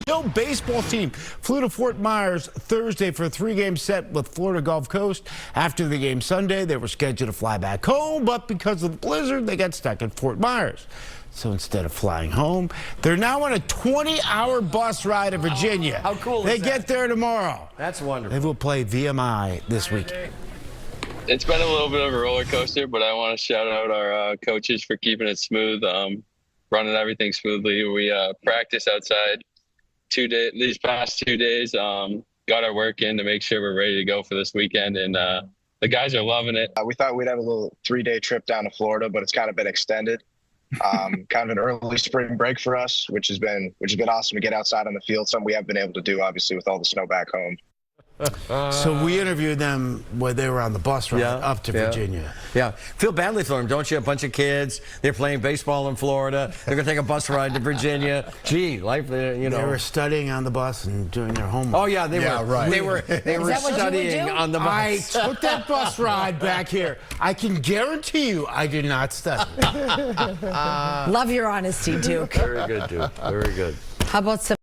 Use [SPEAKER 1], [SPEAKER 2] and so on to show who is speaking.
[SPEAKER 1] No baseball team flew to Fort Myers Thursday for a 3-game set with Florida Gulf Coast. After the game Sunday, they were scheduled to fly back home, but because of the blizzard, they got stuck in Fort Myers. So instead of flying home, they're now on a 20-hour bus ride to Virginia.
[SPEAKER 2] How cool is
[SPEAKER 1] They
[SPEAKER 2] that?
[SPEAKER 1] get there tomorrow.
[SPEAKER 2] That's wonderful.
[SPEAKER 1] They will play VMI this weekend.
[SPEAKER 3] It's been a little bit of a roller coaster, but I want to shout out our coaches for keeping it smooth, running everything smoothly. We practiced outside these past 2 days, got our work in to make sure we're ready to go for this weekend, and the guys are loving it.
[SPEAKER 4] We thought we'd have a little 3-day trip down to Florida, but it's kind of been extended. Kind of an early spring break for us, which has been awesome to get outside on the field. Something we haven't been able to do, obviously, with all the snow back home.
[SPEAKER 1] So we interviewed them when they were on the bus ride up to Virginia.
[SPEAKER 2] Yeah. Feel badly for them, don't you? A bunch of kids, they're playing baseball in Florida. They're going to take a bus ride to Virginia. Gee, life, you know.
[SPEAKER 1] They were studying on the bus and doing their homework.
[SPEAKER 2] Oh, yeah, they were.
[SPEAKER 1] Right.
[SPEAKER 2] They were studying on the bus.
[SPEAKER 1] I took that bus ride back here. I can guarantee you I did not study.
[SPEAKER 5] Love your honesty, Duke.
[SPEAKER 2] Very good, Duke. Very good.
[SPEAKER 5] How about some